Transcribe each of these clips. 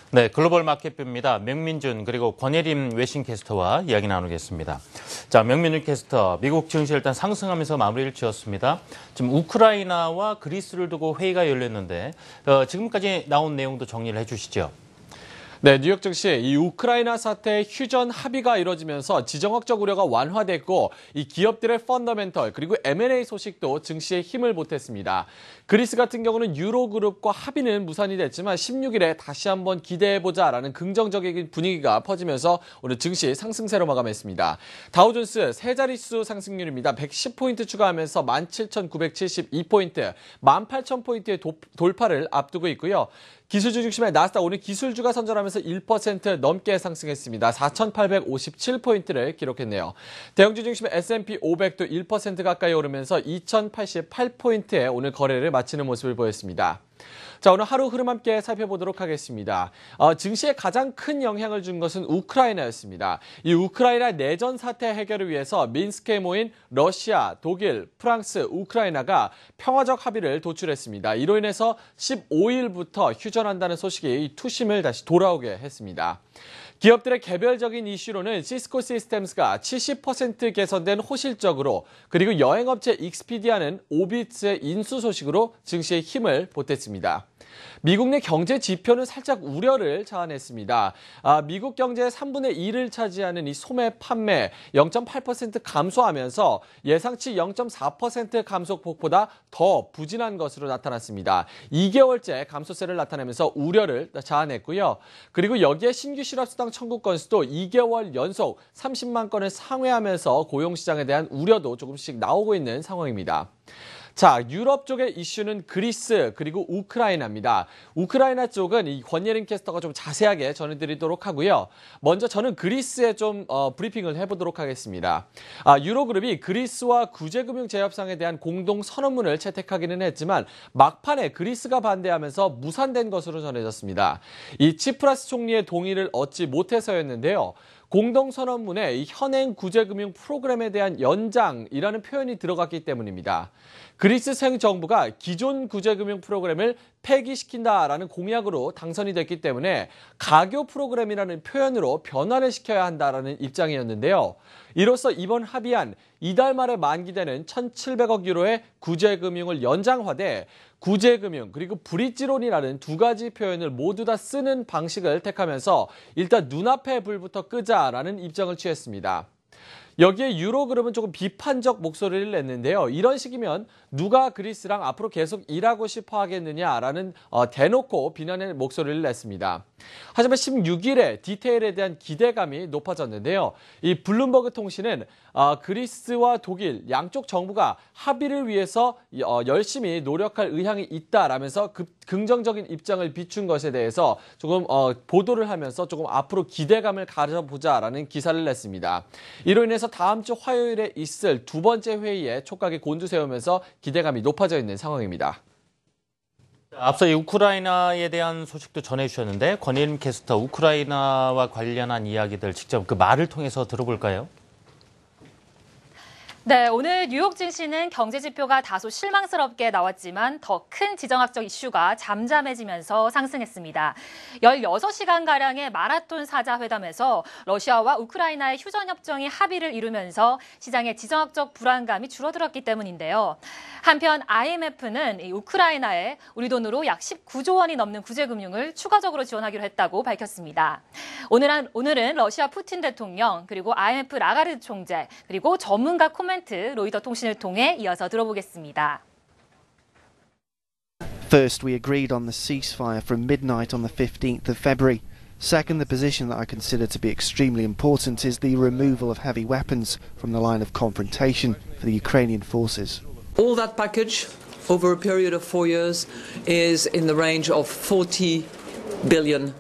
네, 글로벌 마켓뷰입니다. 명민준 그리고 권예림 외신캐스터와 이야기 나누겠습니다. 자, 명민준 캐스터, 미국 증시 일단 상승하면서 마무리를 지었습니다. 지금 우크라이나와 그리스를 두고 회의가 열렸는데 지금까지 나온 내용도 정리를 해주시죠. 네, 뉴욕 증시 이 우크라이나 사태 휴전 합의가 이뤄지면서 지정학적 우려가 완화됐고 이 기업들의 펀더멘털 그리고 M&A 소식도 증시에 힘을 보탰습니다. 그리스 같은 경우는 유로그룹과 합의는 무산이 됐지만 16일에 다시 한번 기대해보자라는 긍정적인 분위기가 퍼지면서 오늘 증시 상승세로 마감했습니다. 다우존스 세 자릿수 상승률입니다. 110포인트 추가하면서 17,972포인트, 18,000포인트의 돌파를 앞두고 있고요. 기술주 중심의 나스닥 오늘 기술주가 선전하면서 1% 넘게 상승했습니다. 4,857포인트를 기록했네요. 대형주 중심의 S&P 500도 1% 가까이 오르면서 2,088포인트에 오늘 거래를 마치는 모습을 보였습니다. 자, 오늘 하루 흐름 함께 살펴보도록 하겠습니다. 증시에 가장 큰 영향을 준 것은 우크라이나였습니다. 이 우크라이나 내전 사태 해결을 위해서 민스크에 모인 러시아, 독일, 프랑스, 우크라이나가 평화적 합의를 도출했습니다. 이로 인해서 15일부터 휴전한다는 소식이 투심을 다시 돌아오게 했습니다. 기업들의 개별적인 이슈로는 시스코 시스템스가 70% 개선된 호실적으로 그리고 여행업체 익스피디아는 오비츠의 인수 소식으로 증시에 힘을 보탰습니다. 미국 내 경제 지표는 살짝 우려를 자아냈습니다. 미국 경제의 3분의 2를 차지하는 이 소매 판매 0.8% 감소하면서 예상치 0.4% 감소폭보다 더 부진한 것으로 나타났습니다. 2개월째 감소세를 나타내면서 우려를 자아냈고요. 그리고 여기에 신규 실업수당 청구 건수도 2개월 연속 30만 건을 상회하면서 고용시장에 대한 우려도 조금씩 나오고 있는 상황입니다. 자, 유럽 쪽의 이슈는 그리스 그리고 우크라이나입니다. 우크라이나 쪽은 이 권예림 캐스터가 좀 자세하게 전해드리도록 하고요. 먼저 저는 그리스에 좀 브리핑을 해보도록 하겠습니다. 유로그룹이 그리스와 구제금융재협상에 대한 공동 선언문을 채택하기는 했지만 막판에 그리스가 반대하면서 무산된 것으로 전해졌습니다. 이 치프라스 총리의 동의를 얻지 못해서였는데요. 공동선언문에 이 현행 구제금융 프로그램에 대한 연장이라는 표현이 들어갔기 때문입니다. 그리스 새 정부가 기존 구제금융 프로그램을 폐기시킨다라는 공약으로 당선이 됐기 때문에 가교 프로그램이라는 표현으로 변화를 시켜야 한다라는 입장이었는데요. 이로써 이번 합의안 이달 말에 만기되는 1,700억 유로의 구제금융을 연장화돼 구제금융 그리고 브릿지론이라는 두 가지 표현을 모두 다 쓰는 방식을 택하면서 일단 눈앞의 불부터 끄자라는 입장을 취했습니다. 여기에 유로그룹은 조금 비판적 목소리를 냈는데요. 이런 식이면 누가 그리스랑 앞으로 계속 일하고 싶어 하겠느냐라는 대놓고 비난의 목소리를 냈습니다. 하지만 16일에 디테일에 대한 기대감이 높아졌는데요. 이 블룸버그 통신은 그리스와 독일 양쪽 정부가 합의를 위해서 열심히 노력할 의향이 있다라면서 긍정적인 입장을 비춘 것에 대해서 조금 보도를 하면서 조금 앞으로 기대감을 가져보자라는 기사를 냈습니다. 이로 인해서 다음 주 화요일에 있을 두 번째 회의에 촉각이 곤두세우면서 기대감이 높아져 있는 상황입니다. 앞서 이 우크라이나에 대한 소식도 전해주셨는데 권예림 캐스터 우크라이나와 관련한 이야기들 직접 그 말을 통해서 들어볼까요? 네, 오늘 뉴욕 증시는 경제 지표가 다소 실망스럽게 나왔지만 더 큰 지정학적 이슈가 잠잠해지면서 상승했습니다. 16시간가량의 마라톤 사자 회담에서 러시아와 우크라이나의 휴전 협정이 합의를 이루면서 시장의 지정학적 불안감이 줄어들었기 때문인데요. 한편 IMF는 우크라이나에 우리 돈으로 약 19조 원이 넘는 구제금융을 추가적으로 지원하기로 했다고 밝혔습니다. 오늘은 러시아 푸틴 대통령 그리고 IMF 라가르드 총재 그리고 전문가 코멘트 로이터 통신을 통해 이어서 들어보겠습니다. First, we agreed on the ceasefire from midnight on the 15th of February. Second, the position that I consider to be extremely important is the removal of heavy weapons from the line of confrontation for the Ukrainian forces. All that package over a period of 4 years is in the range of $40 billion.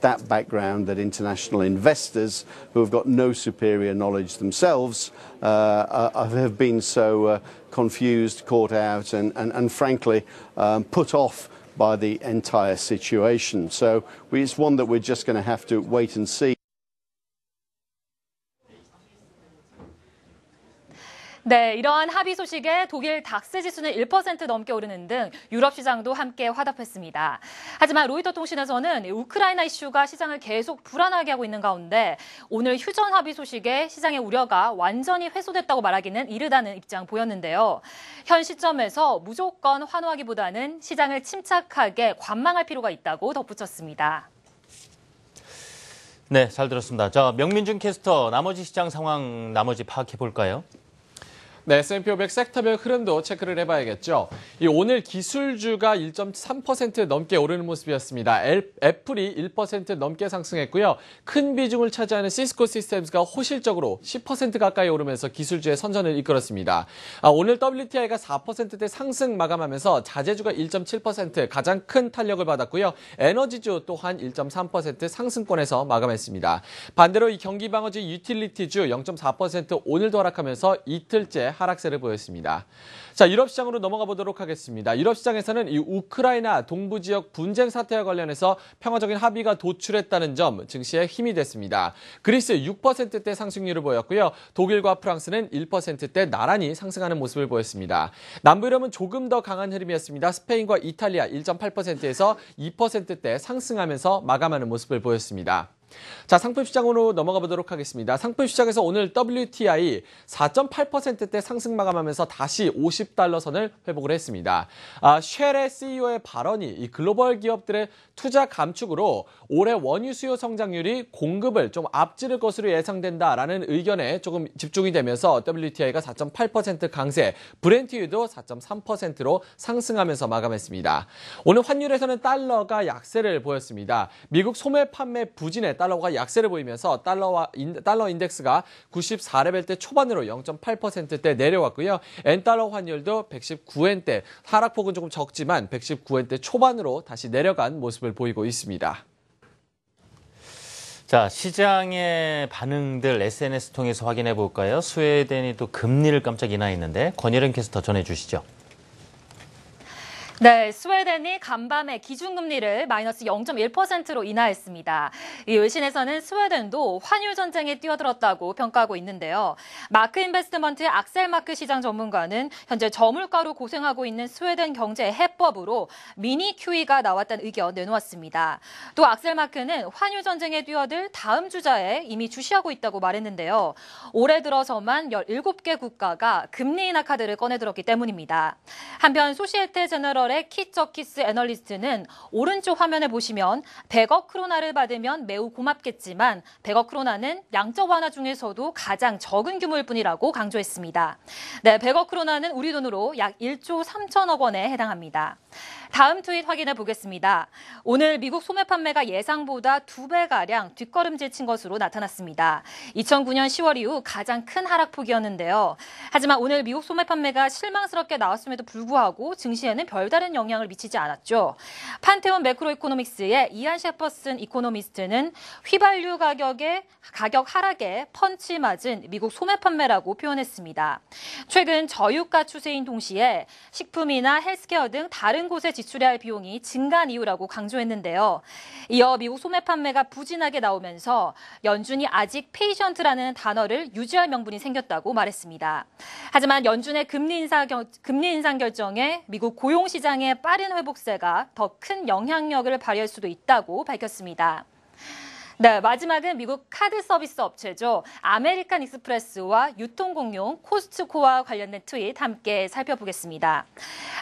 That background that international investors who have got no superior knowledge themselves have been so confused, caught out and frankly put off by the entire situation. So it's one that we're just going to have to wait and see. 네, 이러한 합의 소식에 독일 닥스 지수는 1% 넘게 오르는 등 유럽 시장도 함께 화답했습니다. 하지만 로이터 통신에서는 우크라이나 이슈가 시장을 계속 불안하게 하고 있는 가운데 오늘 휴전 합의 소식에 시장의 우려가 완전히 해소됐다고 말하기는 이르다는 입장 보였는데요. 현 시점에서 무조건 환호하기보다는 시장을 침착하게 관망할 필요가 있다고 덧붙였습니다. 네, 잘 들었습니다. 자, 명민준 캐스터, 나머지 시장 상황 파악해 볼까요? 네, S&P 500 섹터별 흐름도 체크를 해봐야겠죠. 오늘 기술주가 1.3% 넘게 오르는 모습이었습니다. 애플이 1% 넘게 상승했고요. 큰 비중을 차지하는 시스코 시스템즈가 호실적으로 10% 가까이 오르면서 기술주의 선전을 이끌었습니다. 오늘 WTI가 4%대 상승 마감하면서 자재주가 1.7% 가장 큰 탄력을 받았고요. 에너지주 또한 1.3% 상승권에서 마감했습니다. 반대로 이 경기방어주 유틸리티주 0.4% 오늘도 하락하면서 이틀째 하락세를 보였습니다. 자, 유럽 시장으로 넘어가 보도록 하겠습니다. 유럽 시장에서는 이 우크라이나 동부 지역 분쟁 사태와 관련해서 평화적인 합의가 도출했다는 점 증시에 힘이 됐습니다. 그리스 6%대 상승률을 보였고요. 독일과 프랑스는 1%대 나란히 상승하는 모습을 보였습니다. 남부 유럽은 조금 더 강한 흐름이었습니다. 스페인과 이탈리아 1.8%에서 2%대 상승하면서 마감하는 모습을 보였습니다. 자, 상품시장으로 넘어가 보도록 하겠습니다. 상품시장에서 오늘 WTI 4.8%대 상승 마감하면서 다시 $50 선을 회복을 했습니다. 쉘의 CEO의 발언이 이 글로벌 기업들의 투자 감축으로 올해 원유 수요 성장률이 공급을 좀 앞지를 것으로 예상된다라는 의견에 조금 집중이 되면서 WTI가 4.8% 강세, 브렌트유도 4.3%로 상승하면서 마감했습니다. 오늘 환율에서는 달러가 약세를 보였습니다. 미국 소매 판매 부진에 달러가 약세를 보이면서 달러 인덱스가 94레벨대 초반으로 0.8%대 내려왔고요. 엔달러 환율도 119엔대, 하락폭은 조금 적지만 119엔대 초반으로 다시 내려간 모습을 보이고 있습니다. 자, 시장의 반응들 SNS 통해서 확인해 볼까요? 스웨덴이 또 금리를 깜짝 인하했는데 권혜령 캐스터 전해주시죠. 네, 스웨덴이 간밤에 기준금리를 마이너스 0.1%로 인하했습니다. 이 외신에서는 스웨덴도 환율 전쟁에 뛰어들었다고 평가하고 있는데요. 마크 인베스트먼트의 악셀 마크 시장 전문가는 현재 저물가로 고생하고 있는 스웨덴 경제 해법으로 미니 QE가 나왔다는 의견 내놓았습니다. 또 악셀 마크는 환율 전쟁에 뛰어들 다음 주자에 이미 주시하고 있다고 말했는데요. 올해 들어서만 17개 국가가 금리 인하 카드를 꺼내들었기 때문입니다. 한편 소시에테 제너럴 키처키스 애널리스트는 오른쪽 화면에 보시면 100억 크로나를 받으면 매우 고맙겠지만 100억 크로나는 양적 완화 중에서도 가장 적은 규모일 뿐이라고 강조했습니다. 네, 100억 크로나는 우리 돈으로 약 1조 3천억 원에 해당합니다. 다음 트윗 확인해 보겠습니다. 오늘 미국 소매 판매가 예상보다 2배가량 뒷걸음질 친 것으로 나타났습니다. 2009년 10월 이후 가장 큰 하락폭이었는데요. 하지만 오늘 미국 소매 판매가 실망스럽게 나왔음에도 불구하고 증시에는 별다른 영향을 미치지 않았죠. 판테온 매크로 이코노믹스의 이안 셰퍼슨 이코노미스트는 휘발유 가격 하락에 펀치 맞은 미국 소매 판매라고 표현했습니다. 최근 저유가 추세인 동시에 식품이나 헬스케어 등 다른 곳에 지출해야 할 비용이 증가한 이유라고 강조했는데요. 이어 미국 소매 판매가 부진하게 나오면서 연준이 아직 페이션트라는 단어를 유지할 명분이 생겼다고 말했습니다. 하지만 연준의 금리 인상 결정에 미국 고용 시장의 빠른 회복세가 더 큰 영향력을 발휘할 수도 있다고 밝혔습니다. 네, 마지막은 미국 카드 서비스 업체죠. 아메리칸 익스프레스와 유통공용 코스트코와 관련된 트윗 함께 살펴보겠습니다.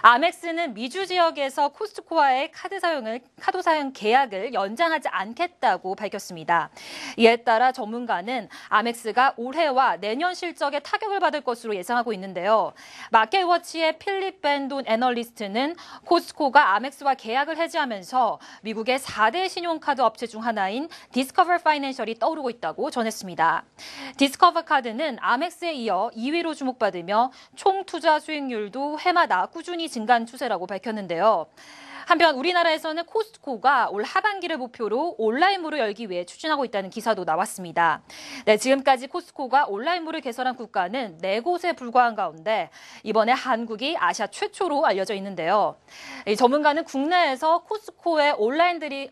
아멕스는 미주 지역에서 코스트코와의 카드 사용 계약을 연장하지 않겠다고 밝혔습니다. 이에 따라 전문가는 아멕스가 올해와 내년 실적에 타격을 받을 것으로 예상하고 있는데요. 마켓워치의 필립 벤돈 애널리스트는 코스트코가 아멕스와 계약을 해지하면서 미국의 4대 신용카드 업체 중 하나인 디스커버 파이낸셜이 떠오르고 있다고 전했습니다. 디스커버 카드는 아멕스에 이어 2위로 주목받으며 총 투자 수익률도 해마다 꾸준히 증가한 추세라고 밝혔는데요. 한편 우리나라에서는 코스트코가 올 하반기를 목표로 온라인몰을 열기 위해 추진하고 있다는 기사도 나왔습니다. 네, 지금까지 코스트코가 온라인몰을 개설한 국가는 4곳에 불과한 가운데 이번에 한국이 아시아 최초로 알려져 있는데요. 이 전문가는 국내에서 코스트코의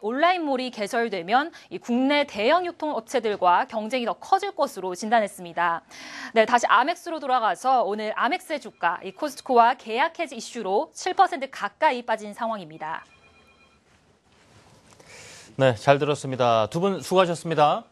온라인몰이 개설되면 이 국내 대형 유통업체들과 경쟁이 더 커질 것으로 진단했습니다. 네, 다시 아멕스로 돌아가서 오늘 아멕스의 주가 이 코스트코와 계약 해지 이슈로 7% 가까이 빠진 상황입니다. 네, 잘 들었습니다. 두 분 수고하셨습니다.